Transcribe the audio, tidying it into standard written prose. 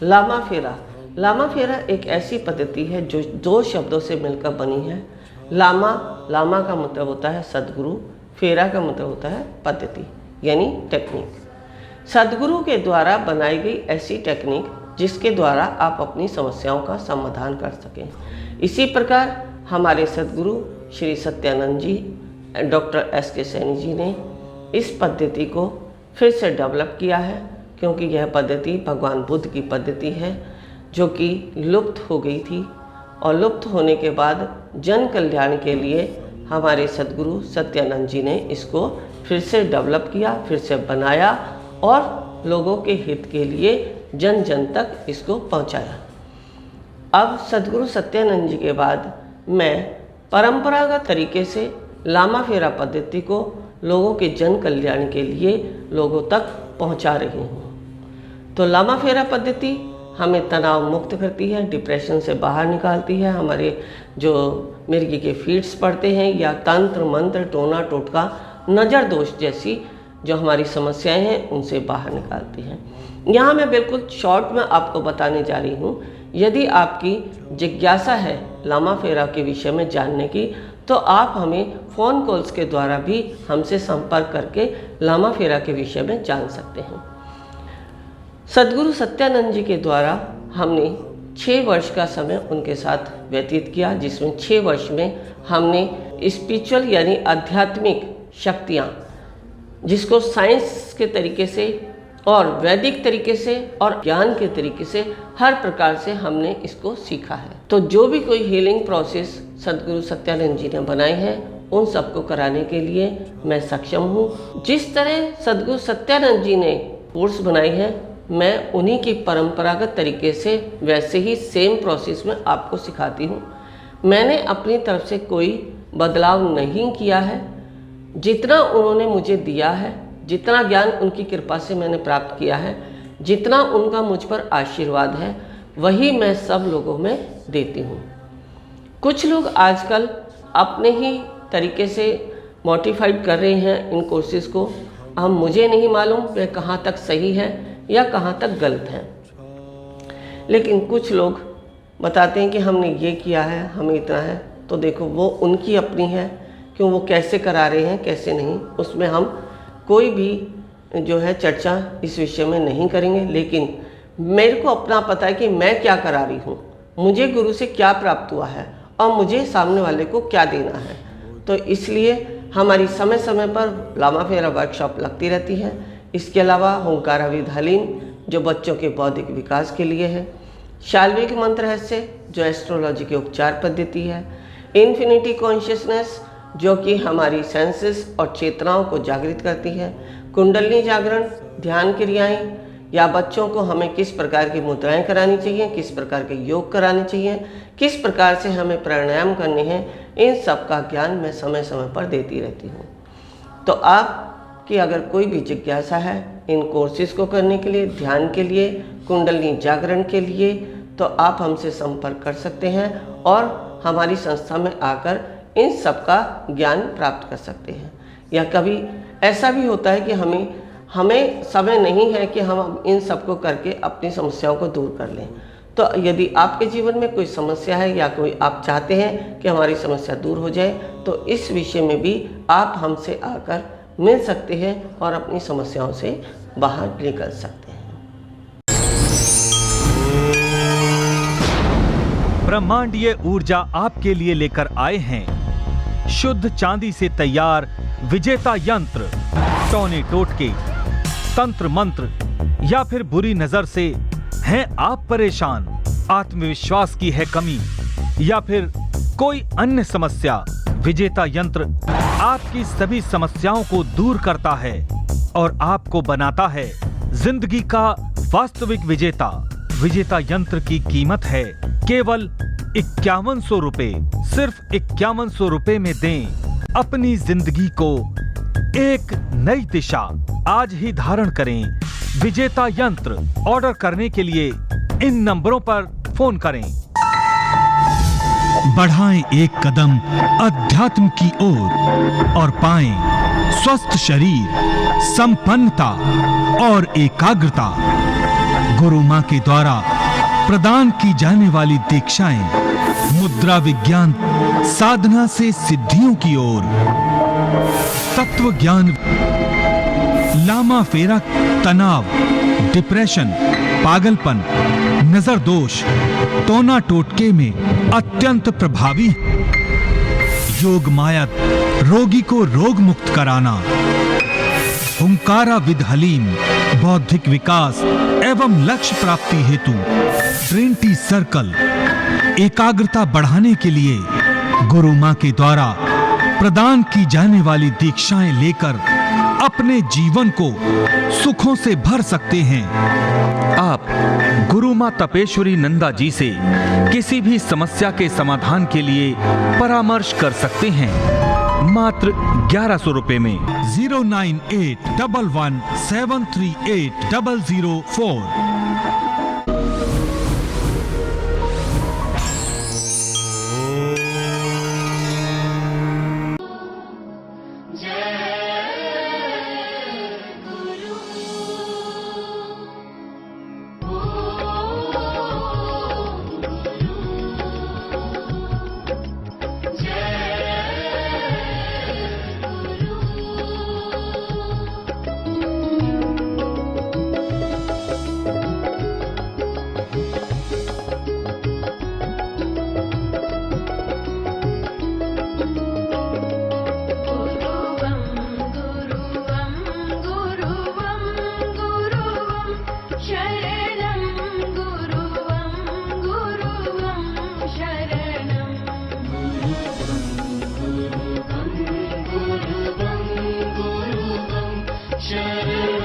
लामा फेरा। लामा फेरा एक ऐसी पद्धति है जो 2 शब्दों से मिलकर बनी है। लामा का मतलब होता है सद्गुरु, फेरा का मतलब होता है पद्धति यानी टेक्निक। सद्गुरु के द्वारा बनाई गई ऐसी टेक्निक जिसके द्वारा आप अपनी समस्याओं का समाधान कर सकें। इसी प्रकार हमारे सद्गुरु श्री सत्यानंद जी, डॉक्टर S.K. सैनी जी ने इस पद्धति को फिर से डेवलप किया है, क्योंकि यह पद्धति भगवान बुद्ध की पद्धति है जो कि लुप्त हो गई थी, और लुप्त होने के बाद जन कल्याण के लिए हमारे सद्गुरु सत्यानंद जी ने इसको फिर से डेवलप किया, फिर से बनाया और लोगों के हित के लिए जन जन तक इसको पहुंचाया। अब सद्गुरु सत्यानंद जी के बाद मैं परंपरागत तरीके से लामा फेरा पद्धति को लोगों के जन कल्याण के लिए लोगों तक पहुंचा रही हूँ। तो लामा फेरा पद्धति हमें तनाव मुक्त करती है, डिप्रेशन से बाहर निकालती है, हमारे जो मिर्गी के फीड्स पड़ते हैं या तंत्र मंत्र टोना टोटका नज़र दोष जैसी जो हमारी समस्याएं हैं उनसे बाहर निकालती हैं। यहाँ मैं बिल्कुल शॉर्ट में आपको बताने जा रही हूँ। यदि आपकी जिज्ञासा है लामा फेरा के विषय में जानने की, तो आप हमें फ़ोन कॉल्स के द्वारा भी हमसे संपर्क करके लामा फेरा के विषय में जान सकते हैं। सद्गुरु सत्यानंद जी के द्वारा हमने 6 वर्ष का समय उनके साथ व्यतीत किया, जिसमें 6 वर्ष में हमने स्पिरिचुअल यानी आध्यात्मिक शक्तियाँ, जिसको साइंस के तरीके से और वैदिक तरीके से और ज्ञान के तरीके से हर प्रकार से हमने इसको सीखा है। तो जो भी कोई हीलिंग प्रोसेस सद्गुरु सत्यानंद जी ने बनाए हैं उन सबको कराने के लिए मैं सक्षम हूँ। जिस तरह सद्गुरु सत्यानंद जी ने कोर्स बनाई है, मैं उन्हीं की परंपरागत तरीके से वैसे ही सेम प्रोसेस में आपको सिखाती हूँ। मैंने अपनी तरफ से कोई बदलाव नहीं किया है। जितना उन्होंने मुझे दिया है, जितना ज्ञान उनकी कृपा से मैंने प्राप्त किया है, जितना उनका मुझ पर आशीर्वाद है, वही मैं सब लोगों में देती हूँ। कुछ लोग आजकल अपने ही तरीके से मॉडिफाइड कर रहे हैं इन कोर्सेज़ को। हम मुझे नहीं मालूम वह कहाँ तक सही है या कहाँ तक गलत है, लेकिन कुछ लोग बताते हैं कि हमने ये किया है, हमें इतना है। तो देखो, वो उनकी अपनी है, क्यों वो कैसे करा रहे हैं कैसे नहीं, उसमें हम कोई भी जो है चर्चा इस विषय में नहीं करेंगे। लेकिन मेरे को अपना पता है कि मैं क्या करा रही हूँ, मुझे गुरु से क्या प्राप्त हुआ है और मुझे सामने वाले को क्या देना है। तो इसलिए हमारी समय समय पर लामा फेरा वर्कशॉप लगती रहती है। इसके अलावा होंकारा विधालीन जो बच्चों के बौद्धिक विकास के लिए है, शाल्विक मंत्र रहस्य जो एस्ट्रोलॉजी की उपचार पद्धति है, इन्फिनिटी कॉन्शियसनेस जो कि हमारी सेंसेस और चेतनाओं को जागृत करती है, कुंडलिनी जागरण, ध्यान क्रियाएं, या बच्चों को हमें किस प्रकार की मुद्राएं करानी चाहिए, किस प्रकार के योग कराने चाहिए, किस प्रकार से हमें प्राणायाम करने हैं, इन सब का ज्ञान मैं समय समय पर देती रहती हूँ। तो आपकी अगर कोई भी जिज्ञासा है इन कोर्सेज़ को करने के लिए, ध्यान के लिए, कुंडलिनी जागरण के लिए, तो आप हमसे संपर्क कर सकते हैं और हमारी संस्था में आकर इन सब का ज्ञान प्राप्त कर सकते हैं। या कभी ऐसा भी होता है कि हमें समय नहीं है कि हम इन सब को करके अपनी समस्याओं को दूर कर लें। तो यदि आपके जीवन में कोई समस्या है या कोई आप चाहते हैं कि हमारी समस्या दूर हो जाए, तो इस विषय में भी आप हमसे आकर मिल सकते हैं और अपनी समस्याओं से बाहर निकल सकते हैं। ब्रह्मांडीय ऊर्जा आपके लिए लेकर आए हैं शुद्ध चांदी से तैयार विजेता यंत्र। टोने टोटके, तंत्र मंत्र या फिर बुरी नजर से हैं आप परेशान, आत्मविश्वास की है कमी या फिर कोई अन्य समस्या, विजेता यंत्र आपकी सभी समस्याओं को दूर करता है और आपको बनाता है जिंदगी का वास्तविक विजेता। विजेता यंत्र की कीमत है केवल 5100 रुपए। सिर्फ 5100 रुपए में दें अपनी जिंदगी को एक नई दिशा। आज ही धारण करें विजेता यंत्र। ऑर्डर करने के लिए इन नंबरों पर फोन करें। बढ़ाएं एक कदम अध्यात्म की ओर और पाएं स्वस्थ शरीर, संपन्नता और एकाग्रता। गुरु मां के द्वारा प्रदान की जाने वाली दीक्षाएं मुद्रा विज्ञान साधना से सिद्धियों की ओर, तत्व ज्ञान, लामा फेरा तनाव, डिप्रेशन, पागलपन, नजर दोष, टोना टोटके में अत्यंत प्रभावी। योग माया रोगी को रोग मुक्त कराना, हुंकारा विद हलीम बौद्धिक विकास एवं लक्ष्य प्राप्ति हेतु ट्रिनिटी सर्कल, एकाग्रता बढ़ाने के लिए गुरु मां के द्वारा प्रदान की जाने वाली दीक्षाएं लेकर अपने जीवन को सुखों से भर सकते हैं। आप गुरु मां तपेश्वरी नंदा जी से किसी भी समस्या के समाधान के लिए परामर्श कर सकते हैं मात्र 1100 रुपए में। 09811738004। शरणं